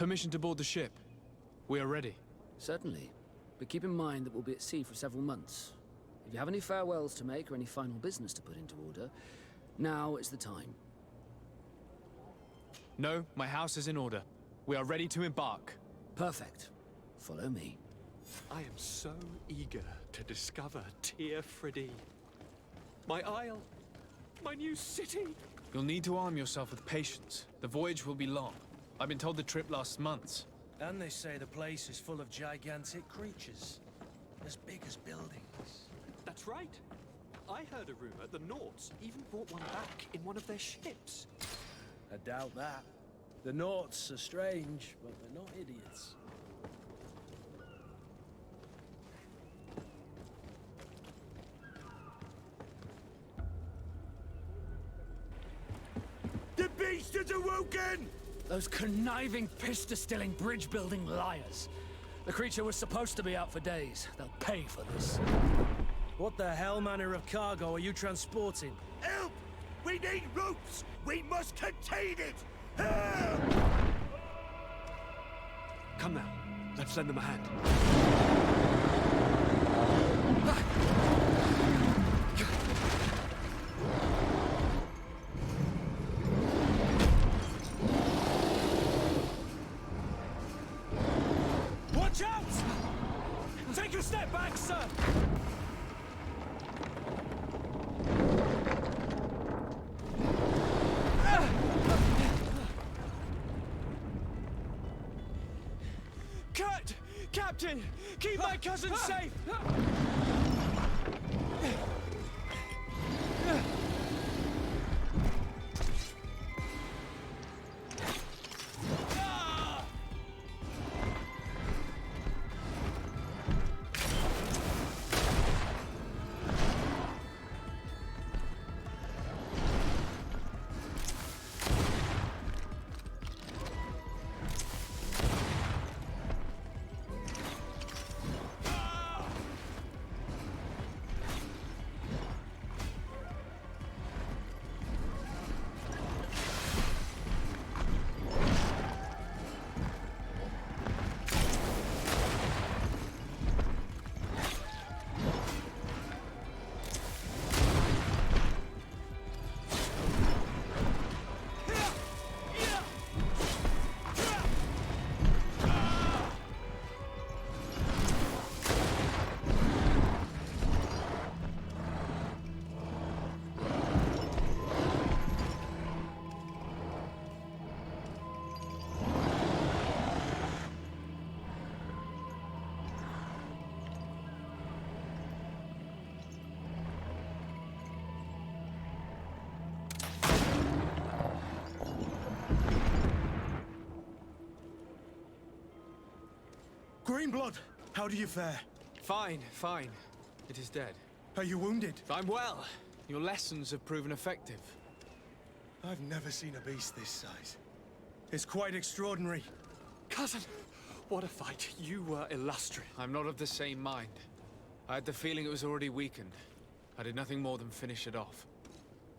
Permission to board the ship. We are ready. Certainly. But keep in mind that we'll be at sea for several months. If you have any farewells to make or any final business to put into order, now is the time. No, my house is in order. We are ready to embark. Perfect. Follow me. I am so eager to discover Tyr Friddy. My isle, my new city. You'll need to arm yourself with patience. The voyage will be long. I've been told the trip lasts months. And they say the place is full of gigantic creatures, as big as buildings. That's right. I heard a rumor the Nauts even brought one back in one of their ships. I doubt that. The Nauts are strange, but they're not idiots. The beast has awoken! Those conniving, piss-distilling, bridge-building liars. The creature was supposed to be out for days. They'll pay for this. What the hell manner of cargo are you transporting? Help! We need ropes! We must contain it! Help! Come now, let's lend them a hand. Watch out! Take a step back, sir! Cut! Captain! Keep my cousin safe! Greenblood, how do you fare? Fine, fine. It is dead. Are you wounded? I'm well. Your lessons have proven effective. I've never seen a beast this size. It's quite extraordinary. Cousin, what a fight. You were illustrious. I'm not of the same mind. I had the feeling it was already weakened. I did nothing more than finish it off.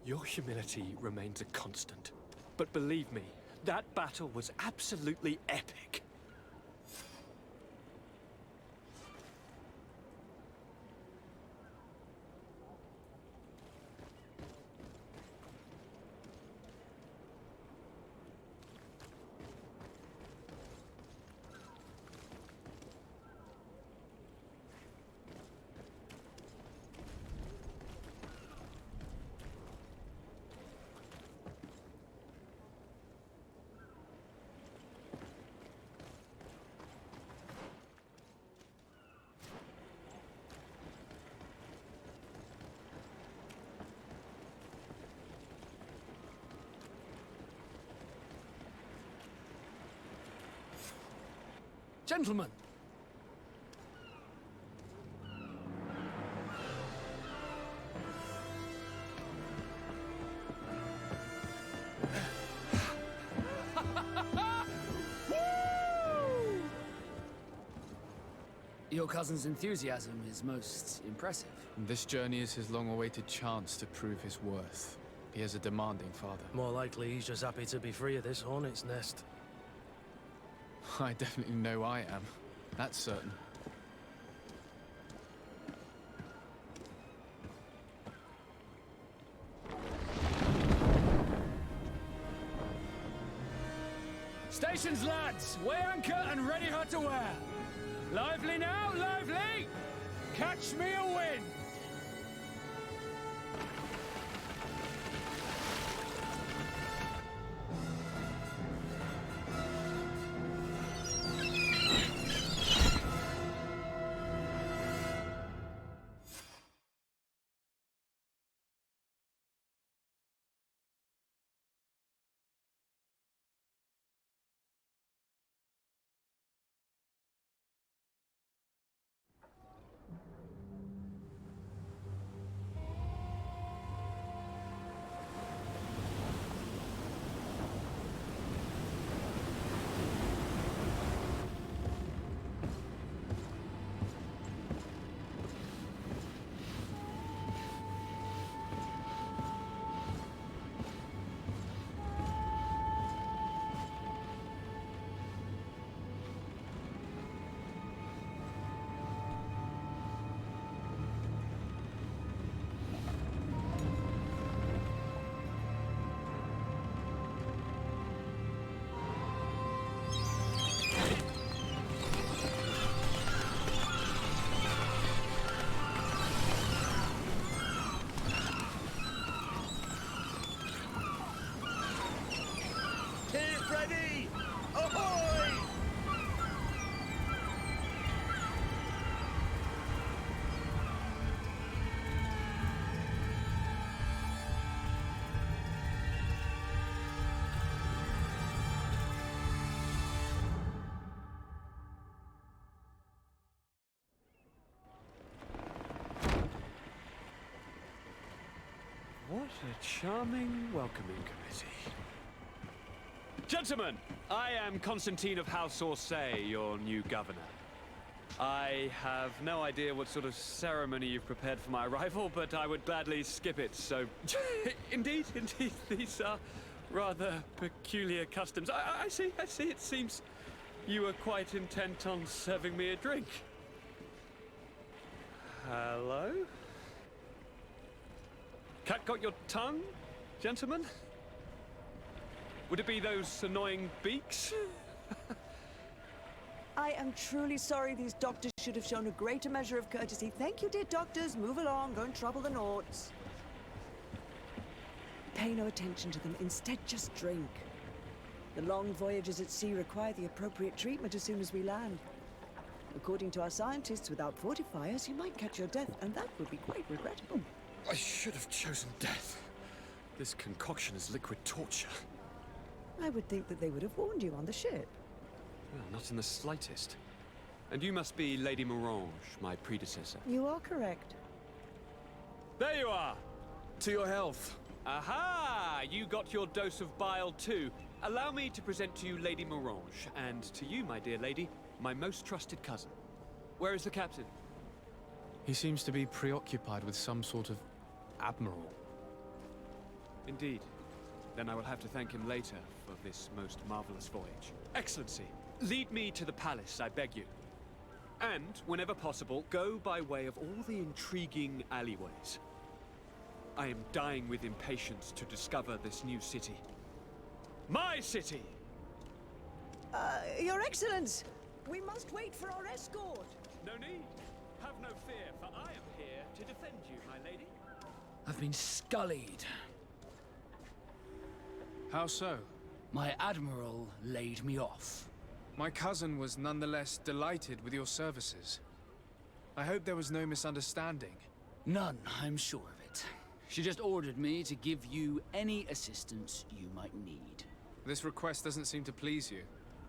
Your humility remains a constant. But believe me, that battle was absolutely epic. Gentlemen! Your cousin's enthusiasm is most impressive. This journey is his long-awaited chance to prove his worth. He has a demanding father. More likely he's just happy to be free of this hornet's nest. I definitely know I am. That's certain. Stations, lads! Weigh anchor and ready her to wear. Lively now, lively! Catch me a wind! Ready! Ahoy! What a charming welcoming committee. Gentlemen, I am Constantine of House Orsay, your new governor. I have no idea what sort of ceremony you've prepared for my arrival, but I would gladly skip it, so... Indeed, these are rather peculiar customs. I see, it seems you are quite intent on serving me a drink. Hello? Cat got your tongue, gentlemen? Would it be those annoying beaks? I am truly sorry. These doctors should have shown a greater measure of courtesy. Thank you, dear doctors. Move along. Don't trouble the Nauts. Pay no attention to them. Instead, just drink. The long voyages at sea require the appropriate treatment as soon as we land. According to our scientists, without fortifiers, you might catch your death, and that would be quite regrettable. I should have chosen death. This concoction is liquid torture. I would think that they would have warned you on the ship. Well, not in the slightest. And you must be Lady Morange, my predecessor. You are correct. There you are! To your health. Aha! You got your dose of bile too. Allow me to present to you Lady Morange, and to you, my dear lady, my most trusted cousin. Where is the captain? He seems to be preoccupied with some sort of admiral. Indeed. Then I will have to thank him later for this most marvelous voyage. Excellency, lead me to the palace, I beg you. And, whenever possible, go by way of all the intriguing alleyways. I am dying with impatience to discover this new city. My city! Your Excellence! We must wait for our escort! No need. Have no fear, for I am here to defend you, my lady. I've been scullied. How so? My admiral laid me off. My cousin was nonetheless delighted with your services. I hope there was no misunderstanding. None, I'm sure of it. She just ordered me to give you any assistance you might need. This request doesn't seem to please you.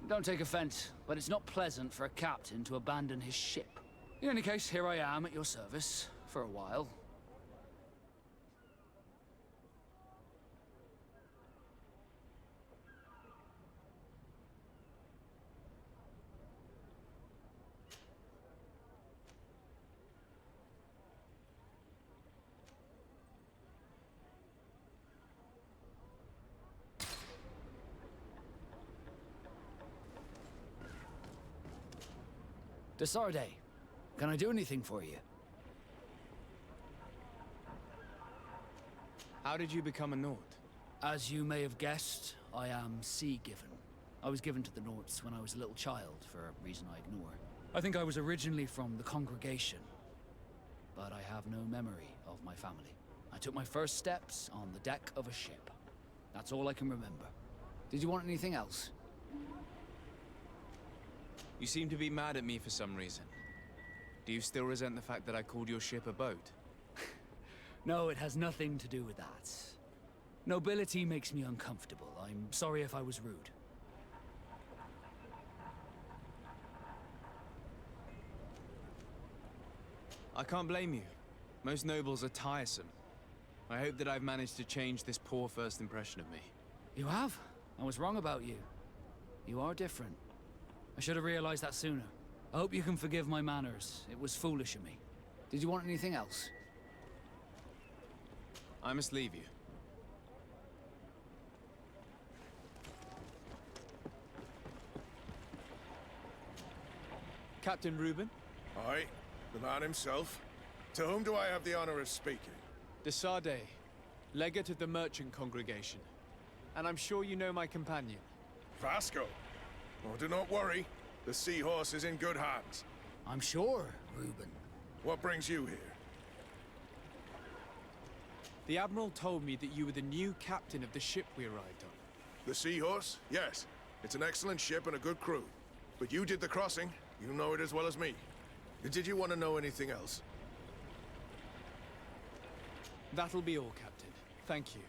Don't take offense, but it's not pleasant for a captain to abandon his ship. In any case, here I am at your service, for a while. Desarde, can I do anything for you? How did you become a Nord? As you may have guessed, I am sea-given. I was given to the Nords when I was a little child, for a reason I ignore. I think I was originally from the congregation, but I have no memory of my family. I took my first steps on the deck of a ship. That's all I can remember. Did you want anything else? You seem to be mad at me for some reason. Do you still resent the fact that I called your ship a boat? No, it has nothing to do with that. Nobility makes me uncomfortable. I'm sorry if I was rude. I can't blame you. Most nobles are tiresome. I hope that I've managed to change this poor first impression of me. You have? I was wrong about you. You are different. I should have realized that sooner. I hope you can forgive my manners. It was foolish of me. Did you want anything else? I must leave you. Captain Reuben? Aye, the man himself. To whom do I have the honor of speaking? Desarde, legate of the merchant congregation. And I'm sure you know my companion. Vasco. Oh, do not worry. The seahorse is in good hands. I'm sure, Reuben. What brings you here? The Admiral told me that you were the new captain of the ship we arrived on. The seahorse? Yes. It's an excellent ship and a good crew. But you did the crossing. You know it as well as me. Did you want to know anything else? That'll be all, Captain. Thank you.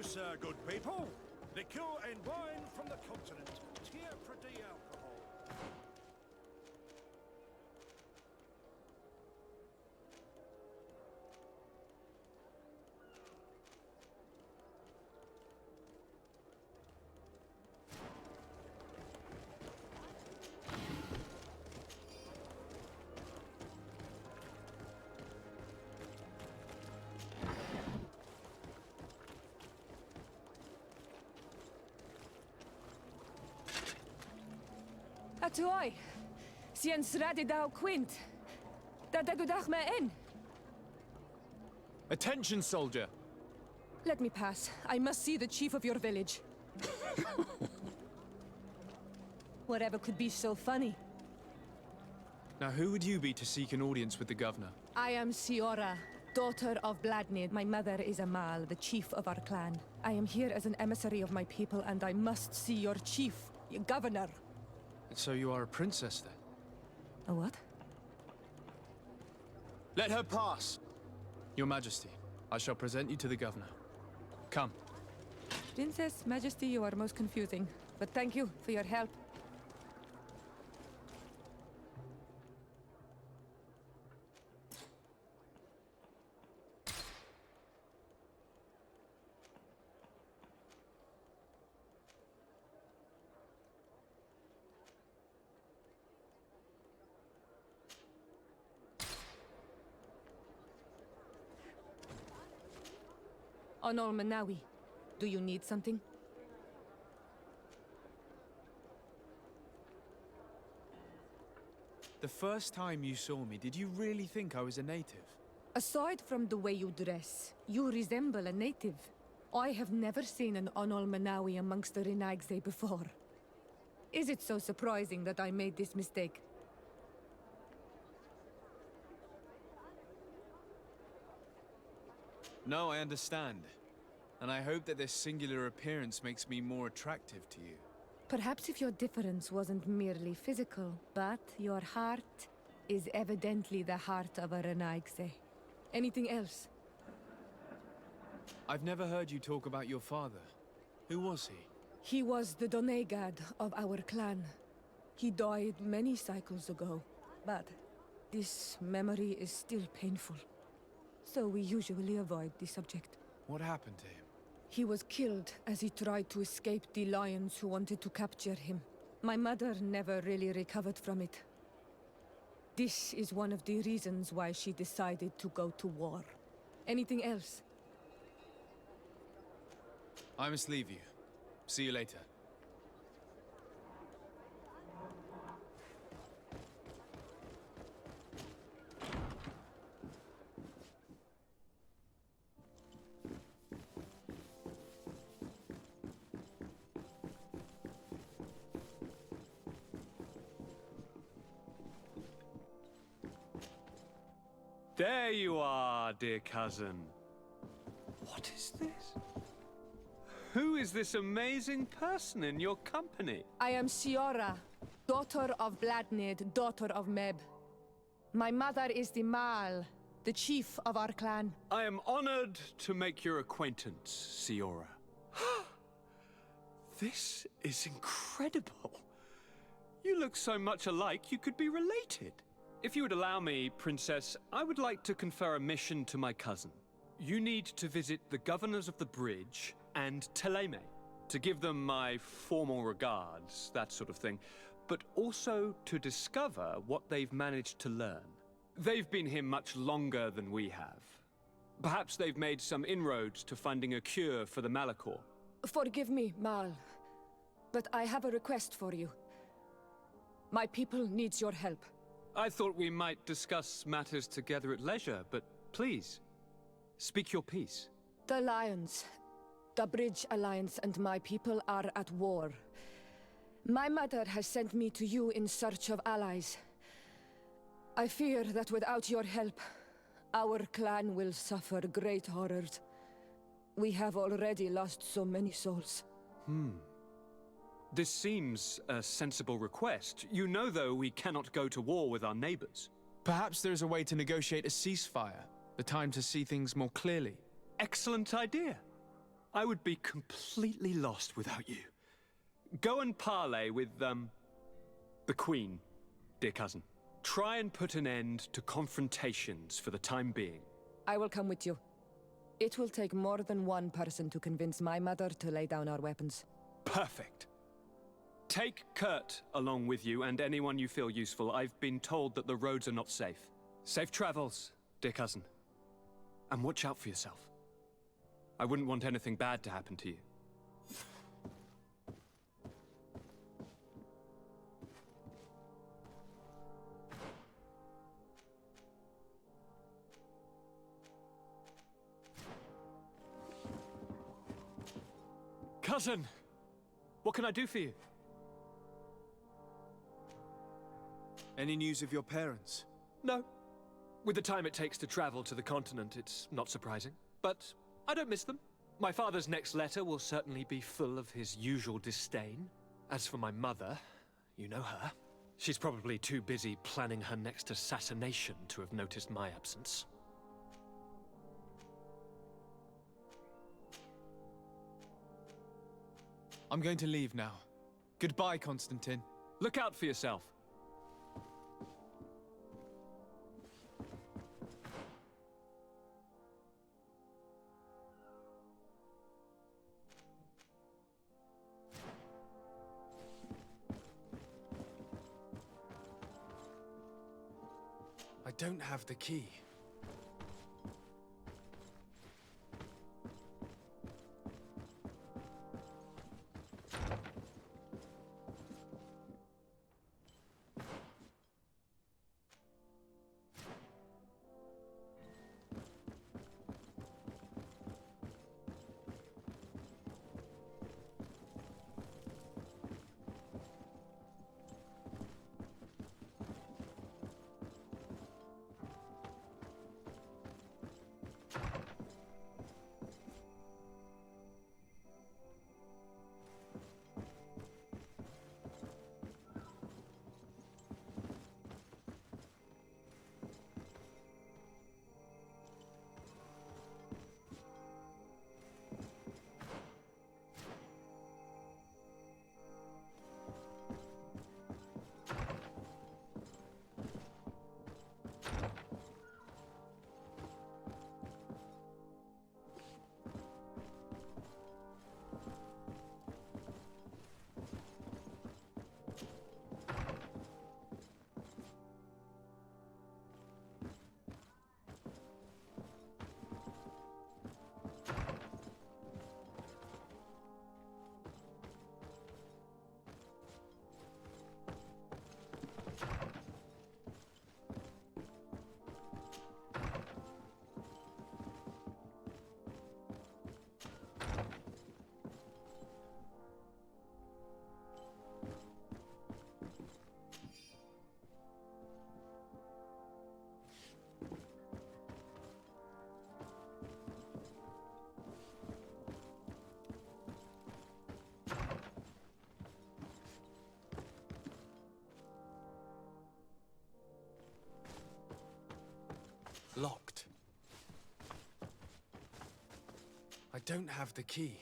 sir, good people. Liqueur and wine from the continent. Here for the alcohol. Atuoi, sien sradi dau quint. Da dagudach me in. Attention, soldier! Let me pass. I must see the chief of your village. Whatever could be so funny. Now, who would you be to seek an audience with the governor? I am Siora, daughter of Bladnid. My mother is Amal, the chief of our clan. I am here as an emissary of my people, and I must see your chief, your governor. So you are a princess, then? A what? Let her pass! Your Majesty, I shall present you to the governor. Come. Princess, Majesty, you are most confusing. But thank you for your help. Onol Manawi, do you need something? The first time you saw me, did you really think I was a native? Aside from the way you dress, you resemble a native. I have never seen an Onol Manawi amongst the Renaigse before. Is it so surprising that I made this mistake? No, I understand. And I hope that this singular appearance makes me more attractive to you. Perhaps if your difference wasn't merely physical, but your heart is evidently the heart of a Renaigse. Anything else? I've never heard you talk about your father. Who was he? He was the Donegad of our clan. He died many cycles ago, but this memory is still painful. So we usually avoid the subject. What happened to him? He was killed as he tried to escape the lions who wanted to capture him. My mother never really recovered from it. This is one of the reasons why she decided to go to war. Anything else? I must leave you. See you later. There you are, dear cousin. What is this? Who is this amazing person in your company? I am Siora, daughter of Bladnid, daughter of Meb. My mother is the Mal, the chief of our clan. I am honored to make your acquaintance, Siora. This is incredible. You look so much alike you could be related. If you would allow me, Princess, I would like to confer a mission to my cousin. You need to visit the governors of the bridge and Teleme, to give them my formal regards, that sort of thing, but also to discover what they've managed to learn. They've been here much longer than we have. Perhaps they've made some inroads to finding a cure for the Malachor. Forgive me, Mal, but I have a request for you. My people needs your help. I thought we might discuss matters together at leisure, but please, speak your piece. The Lions, the Bridge Alliance and my people are at war. My mother has sent me to you in search of allies. I fear that without your help, our clan will suffer great horrors. We have already lost so many souls. This seems a sensible request. You know, though, we cannot go to war with our neighbors. Perhaps there is a way to negotiate a ceasefire. The time to see things more clearly. Excellent idea. I would be completely lost without you. Go and parley with, the Queen, dear cousin. Try and put an end to confrontations for the time being. I will come with you. It will take more than one person to convince my mother to lay down our weapons. Perfect. Take Kurt along with you and anyone you feel useful. I've been told that the roads are not safe. Safe travels, dear cousin. And watch out for yourself. I wouldn't want anything bad to happen to you. Cousin! What can I do for you? Any news of your parents? No. With the time it takes to travel to the continent, it's not surprising. But I don't miss them. My father's next letter will certainly be full of his usual disdain. As for my mother, you know her. She's probably too busy planning her next assassination to have noticed my absence. I'm going to leave now. Goodbye, Constantine. Look out for yourself. I don't have the key. Locked. I don't have the key.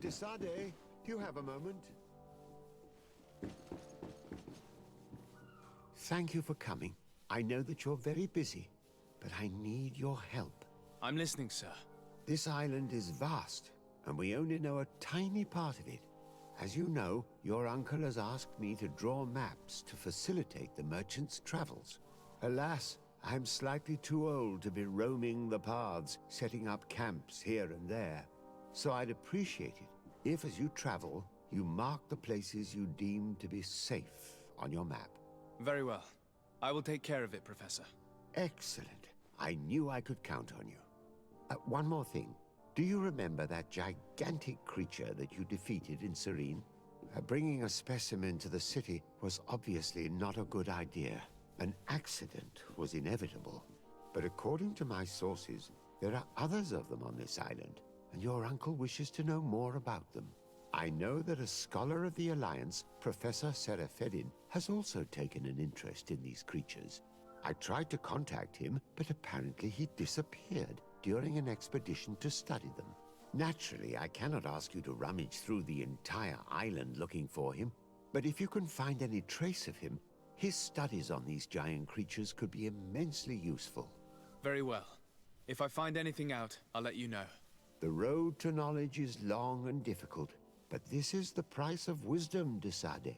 Desade, do you have a moment? Thank you for coming. I know that you're very busy, but I need your help. I'm listening, sir. This island is vast, and we only know a tiny part of it. As you know, your uncle has asked me to draw maps to facilitate the merchant's travels. Alas, I'm slightly too old to be roaming the paths, setting up camps here and there. So I'd appreciate it if, as you travel, you mark the places you deem to be safe on your map. Very well. I will take care of it, Professor. Excellent. I knew I could count on you. One more thing. Do you remember that gigantic creature that you defeated in Serene? Bringing a specimen to the city was obviously not a good idea. An accident was inevitable. But according to my sources, there are others of them on this island, and your uncle wishes to know more about them. I know that a scholar of the Alliance, Professor Serafedin, has also taken an interest in these creatures. I tried to contact him, but apparently he disappeared during an expedition to study them. Naturally, I cannot ask you to rummage through the entire island looking for him, but if you can find any trace of him, his studies on these giant creatures could be immensely useful. Very well. If I find anything out, I'll let you know. The road to knowledge is long and difficult, but this is the price of wisdom, Desade.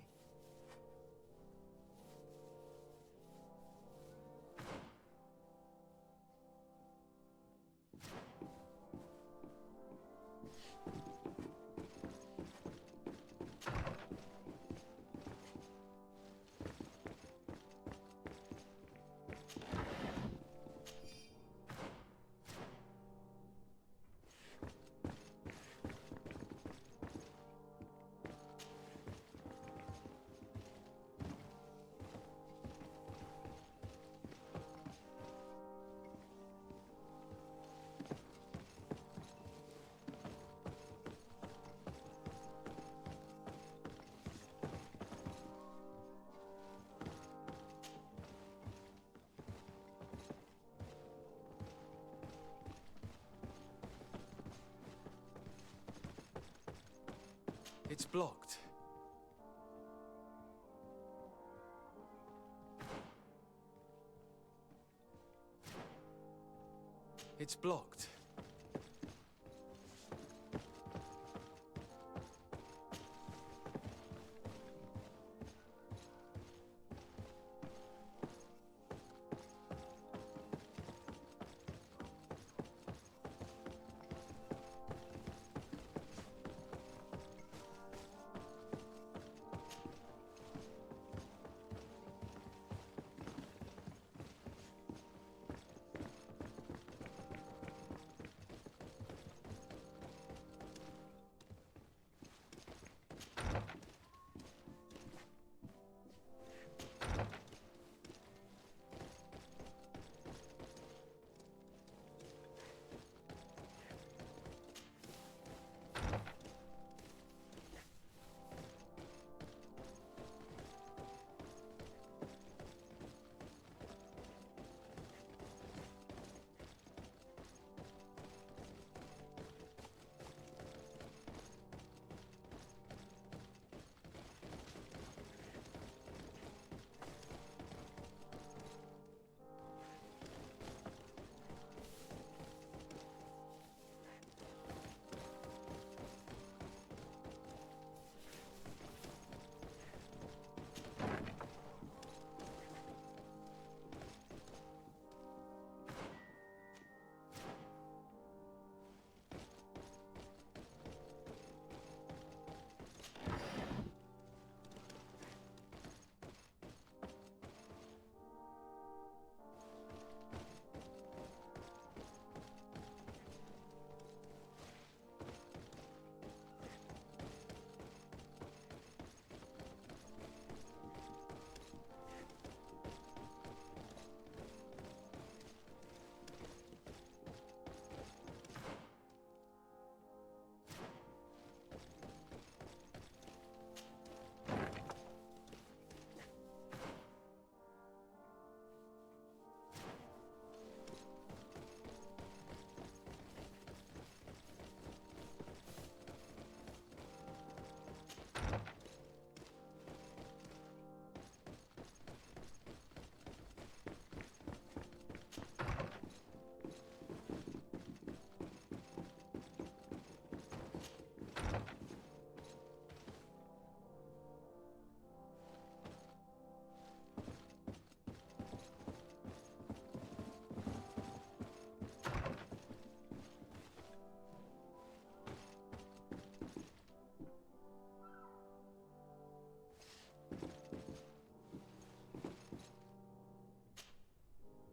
It's blocked. It's blocked.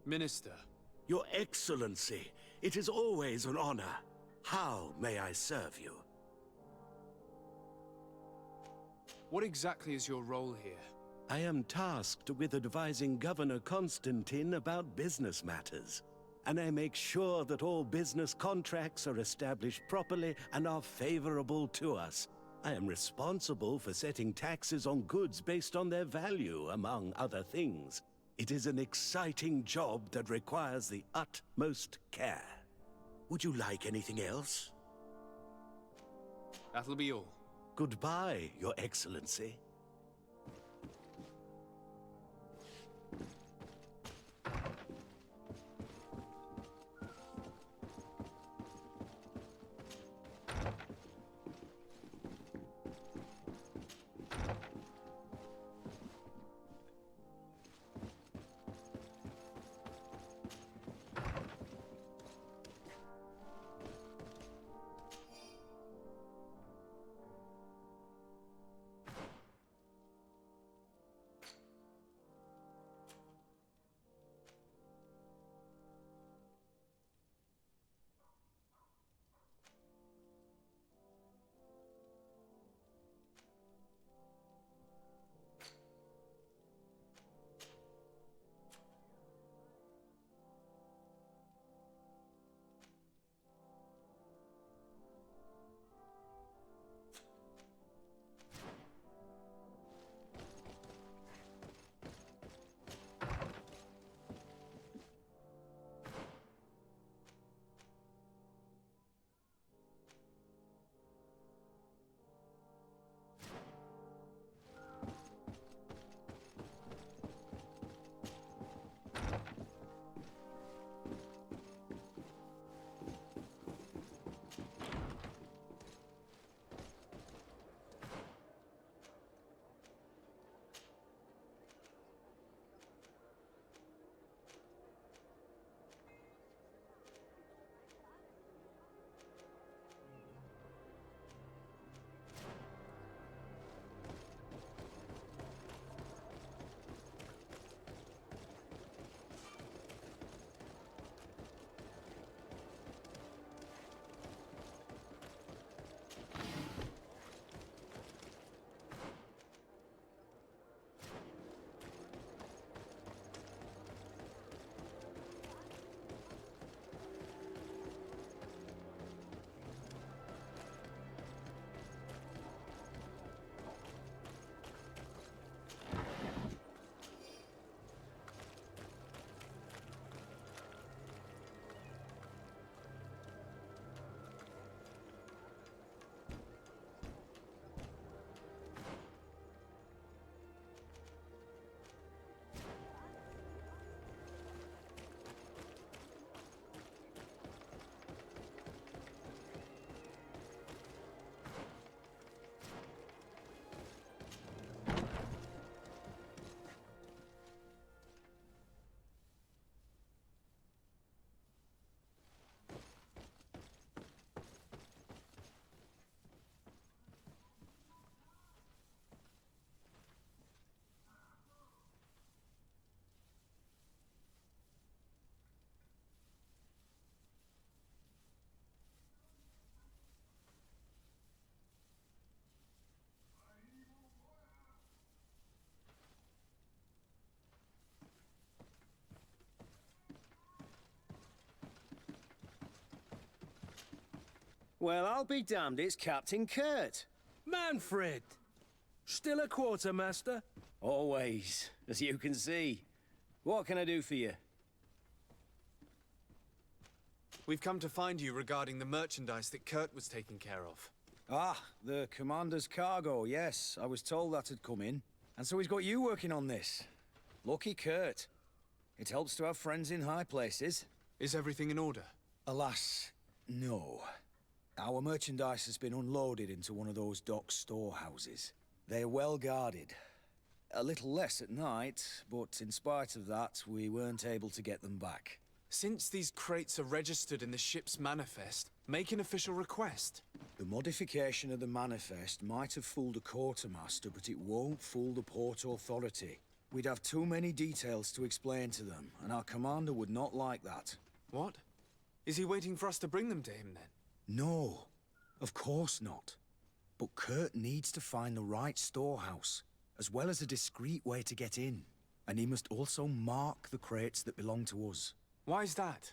Minister. Your Excellency, it is always an honor. How may I serve you? What exactly is your role here? I am tasked with advising Governor Constantine about business matters. And I make sure that all business contracts are established properly and are favorable to us. I am responsible for setting taxes on goods based on their value, among other things. It is an exciting job that requires the utmost care. Would you like anything else? That'll be all. Goodbye, Your Excellency. Well, I'll be damned, it's Captain Kurt. Manfred! Still a quartermaster? Always, as you can see. What can I do for you? We've come to find you regarding the merchandise that Kurt was taking care of. Ah, the commander's cargo, yes. I was told that had come in. And so he's got you working on this. Lucky Kurt. It helps to have friends in high places. Is everything in order? Alas, no. Our merchandise has been unloaded into one of those dock storehouses. They're well guarded. A little less at night, but in spite of that, we weren't able to get them back. Since these crates are registered in the ship's manifest, make an official request. The modification of the manifest might have fooled a quartermaster, but it won't fool the Port Authority. We'd have too many details to explain to them, and our commander would not like that. What? Is he waiting for us to bring them to him, then? No, of course not. But Kurt needs to find the right storehouse, as well as a discreet way to get in. And he must also mark the crates that belong to us. Why is that?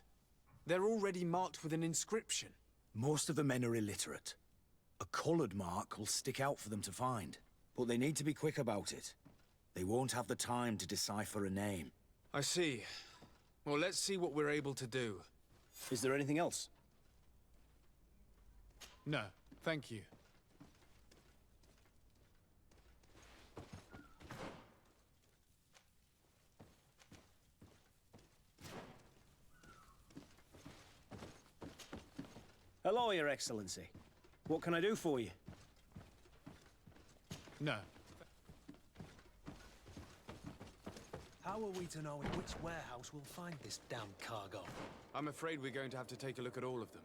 They're already marked with an inscription. Most of the men are illiterate. A colored mark will stick out for them to find. But they need to be quick about it. They won't have the time to decipher a name. I see. Well, let's see what we're able to do. Is there anything else? No, thank you. Hello, Your Excellency. What can I do for you? No. How are we to know in which warehouse we'll find this damn cargo? I'm afraid we're going to have to take a look at all of them.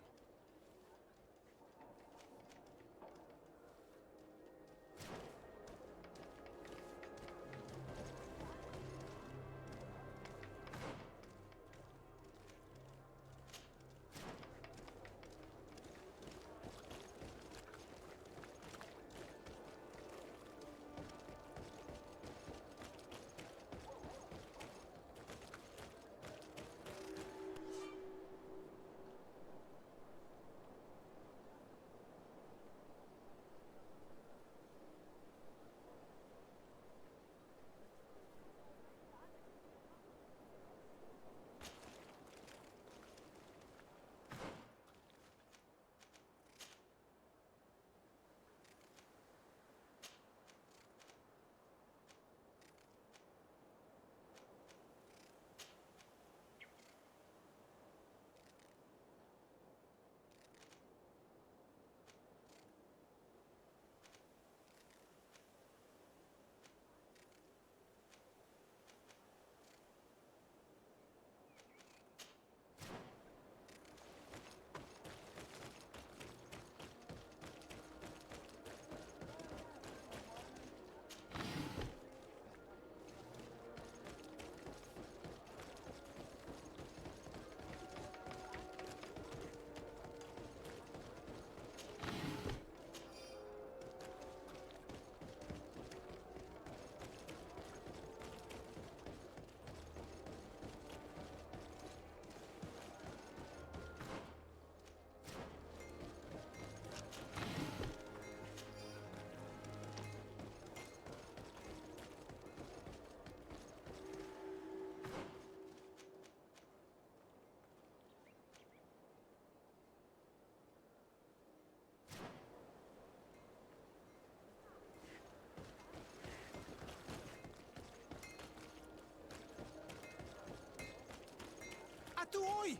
Oi!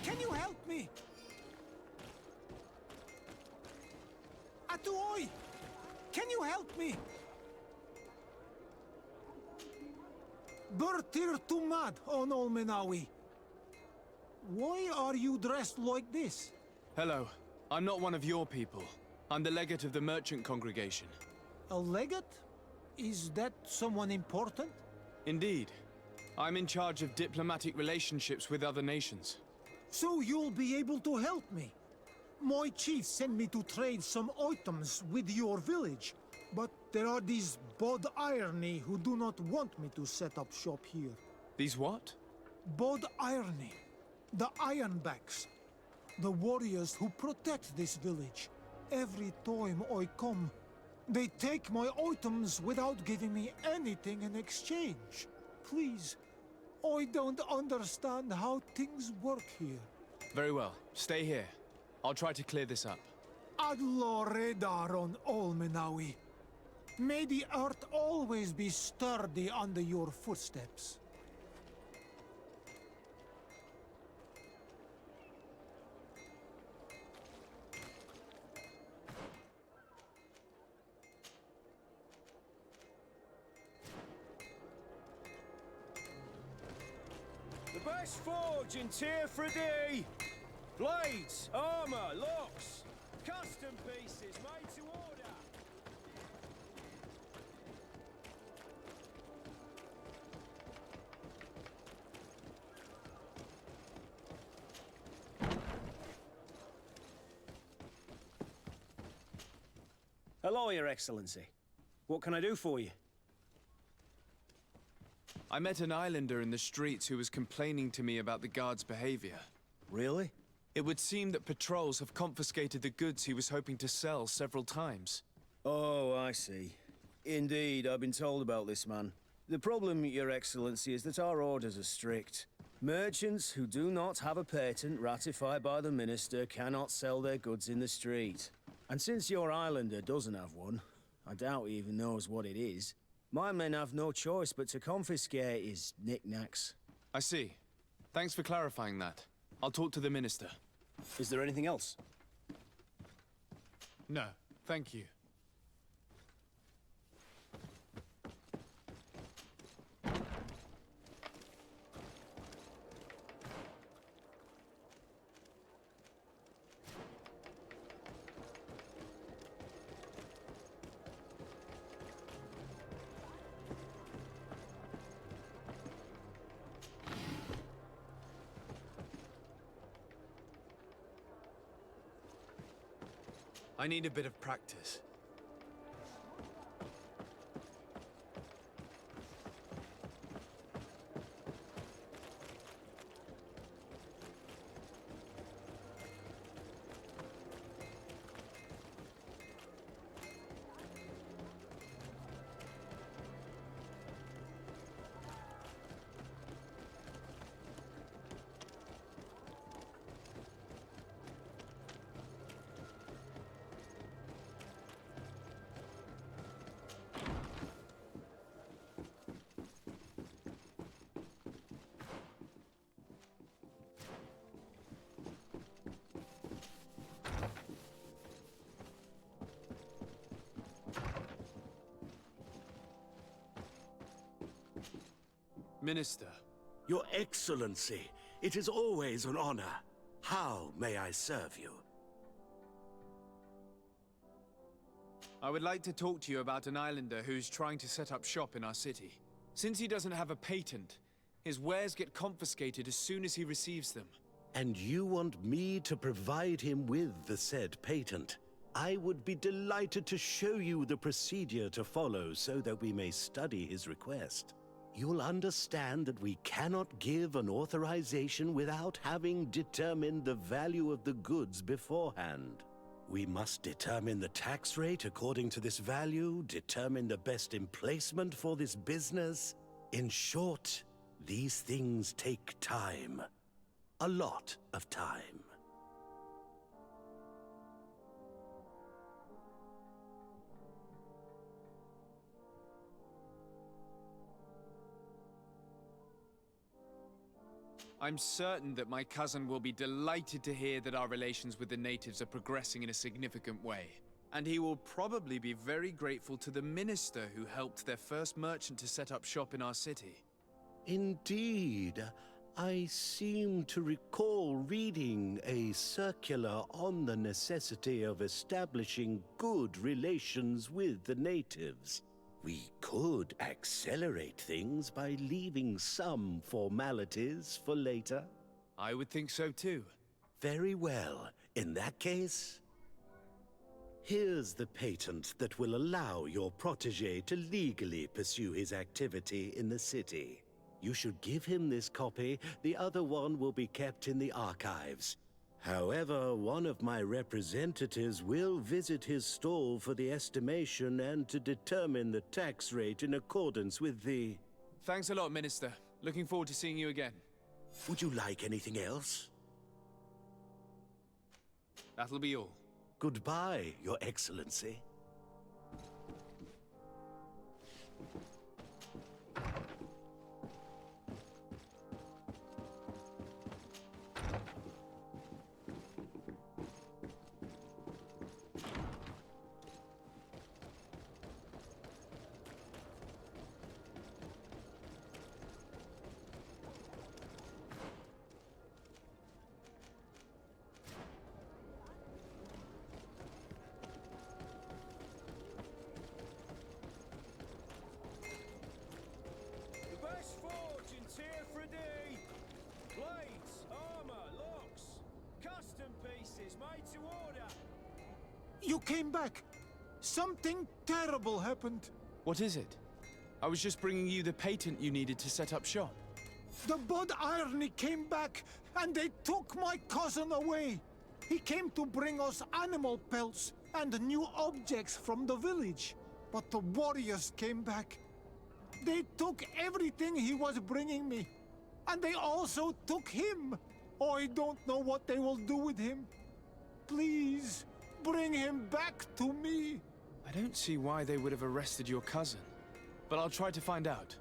Can you help me? Oi! Can you help me? Bertir Tumad on Olmenawi. Why are you dressed like this? Hello. I'm not one of your people. I'm the legate of the merchant congregation. A legate? Is that someone important? Indeed. I'm in charge of diplomatic relationships with other nations. So you'll be able to help me. My chief sent me to trade some items with your village, but there are these Bod Irony who do not want me to set up shop here. These what? Bod Irony. The Ironbacks. The warriors who protect this village. Every time I come, they take my items without giving me anything in exchange. Please, I don't understand how things work here. Very well. Stay here. I'll try to clear this up. Allah Redar on Olmenawi. May the earth always be sturdy under your footsteps. The best forge in Tier 3D! Blades, armor, locks, custom pieces made to order! Hello, Your Excellency. What can I do for you? I met an islander in the streets who was complaining to me about the guard's behavior. Really? It would seem that patrols have confiscated the goods he was hoping to sell several times. Oh, I see. Indeed, I've been told about this man. The problem, Your Excellency, is that our orders are strict. Merchants who do not have a patent ratified by the Minister cannot sell their goods in the street. And since your islander doesn't have one, I doubt he even knows what it is, my men have no choice but to confiscate his knickknacks. I see. Thanks for clarifying that. I'll talk to the Minister. Is there anything else? No, thank you. I need a bit of practice. Minister. Your Excellency, it is always an honor. How may I serve you? I would like to talk to you about an islander who's trying to set up shop in our city. Since he doesn't have a patent, his wares get confiscated as soon as he receives them. And you want me to provide him with the said patent? I would be delighted to show you the procedure to follow so that we may study his request. You'll understand that we cannot give an authorization without having determined the value of the goods beforehand. We must determine the tax rate according to this value, determine the best emplacement for this business. In short, these things take time. A lot of time. I'm certain that my cousin will be delighted to hear that our relations with the natives are progressing in a significant way. And he will probably be very grateful to the minister who helped their first merchant to set up shop in our city. Indeed. I seem to recall reading a circular on the necessity of establishing good relations with the natives. We could accelerate things by leaving some formalities for later. I would think so too. Very well. In that case, here's the patent that will allow your protégé to legally pursue his activity in the city. You should give him this copy. The other one will be kept in the archives. However, one of my representatives will visit his stall for the estimation and to determine the tax rate in accordance with the... Thanks a lot, Minister. Looking forward to seeing you again. Would you like anything else? That'll be all. Goodbye, Your Excellency. You came back! Something terrible happened. What is it? I was just bringing you the patent you needed to set up shop. The Bud Irony came back, and they took my cousin away. He came to bring us animal pelts and new objects from the village. But the warriors came back. They took everything he was bringing me. And they also took him. I don't know what they will do with him. Please, bring him back to me. I don't see why they would have arrested your cousin, but I'll try to find out.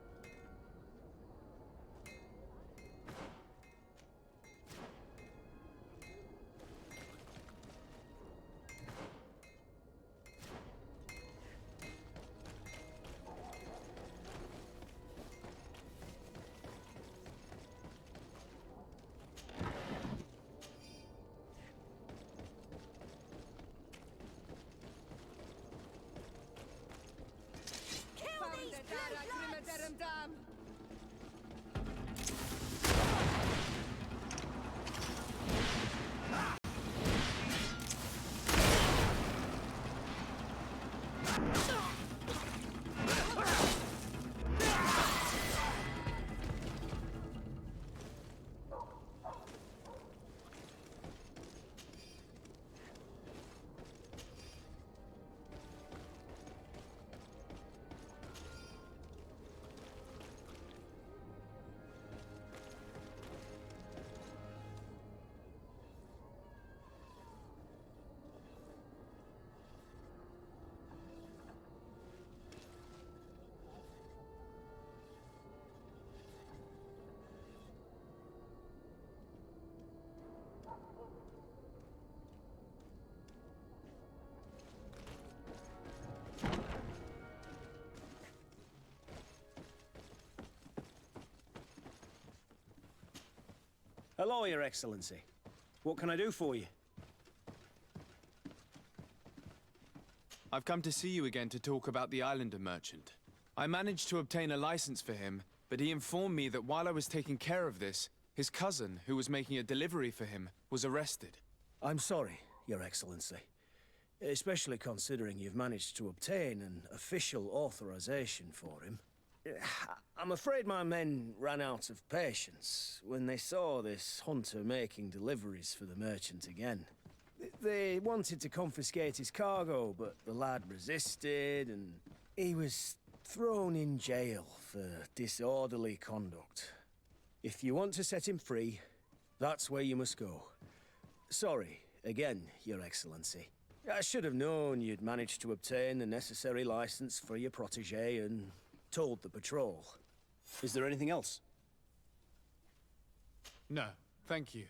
Hello, Your Excellency. What can I do for you? I've come to see you again to talk about the Islander merchant. I managed to obtain a license for him, but he informed me that while I was taking care of this, his cousin, who was making a delivery for him, was arrested. I'm sorry, Your Excellency. Especially considering you've managed to obtain an official authorization for him. I'm afraid my men ran out of patience when they saw this hunter making deliveries for the merchant again. They wanted to confiscate his cargo, but the lad resisted, and he was thrown in jail for disorderly conduct. If you want to set him free, that's where you must go. Sorry, again, Your Excellency. I should have known you'd managed to obtain the necessary license for your protégé and told the patrol. Is there anything else? No, thank you.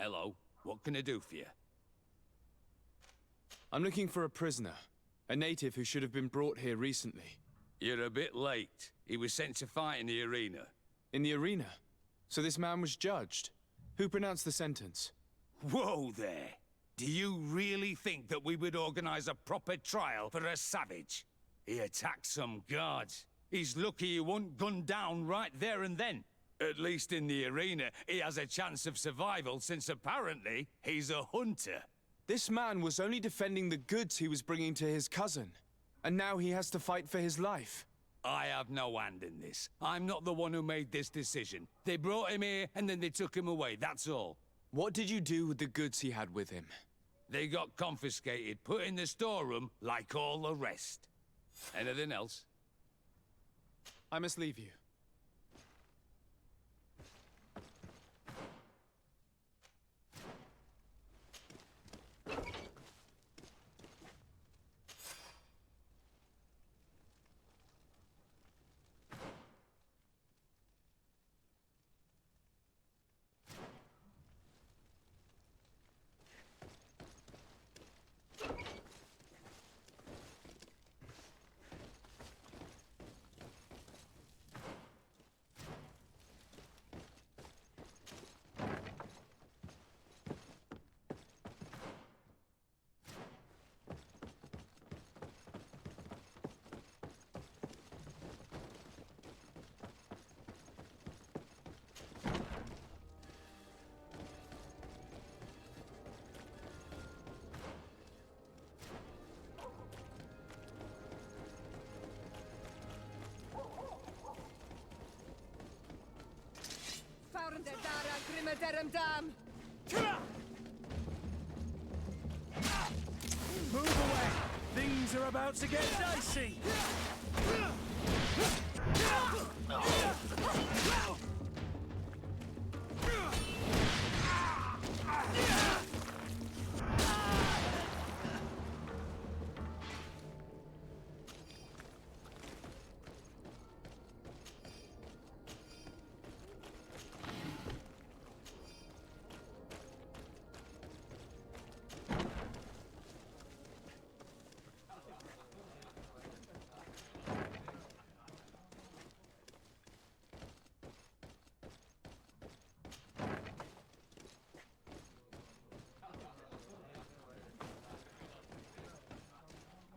Hello. What can I do for you? I'm looking for a prisoner. A native who should have been brought here recently. You're a bit late. He was sent to fight in the arena. In the arena? So this man was judged? Who pronounced the sentence? Whoa there! Do you really think that we would organize a proper trial for a savage? He attacked some guards. He's lucky he wasn't gunned down right there and then. At least in the arena, he has a chance of survival since apparently he's a hunter. This man was only defending the goods he was bringing to his cousin. And now he has to fight for his life. I have no hand in this. I'm not the one who made this decision. They brought him here and then they took him away, that's all. What did you do with the goods he had with him? They got confiscated, put in the storeroom like all the rest. Anything else? I must leave you. Move away! Things are about to get dicey!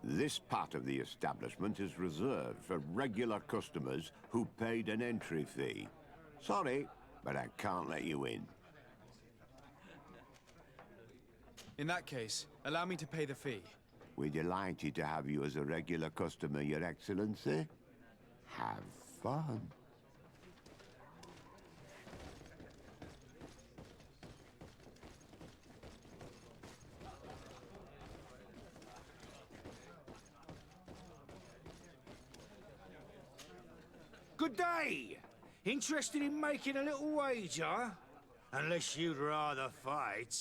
This part of the establishment is reserved for regular customers who paid an entry fee. Sorry, but I can't let you in. In that case, allow me to pay the fee. We're delighted to have you as a regular customer, Your Excellency. Have fun. Good day! Interested in making a little wager? Unless you'd rather fight.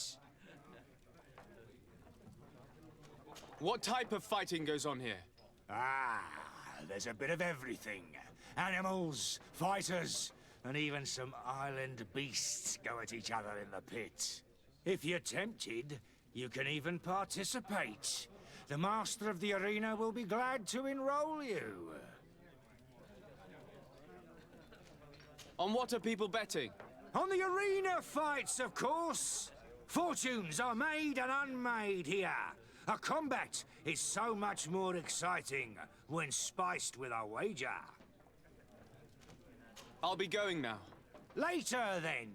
What type of fighting goes on here? Ah, there's a bit of everything. Animals, fighters, and even some island beasts go at each other in the pit. If you're tempted, you can even participate. The master of the arena will be glad to enroll you. On what are people betting? On the arena fights, of course. Fortunes are made and unmade here. A combat is so much more exciting when spiced with a wager. I'll be going now. Later, then.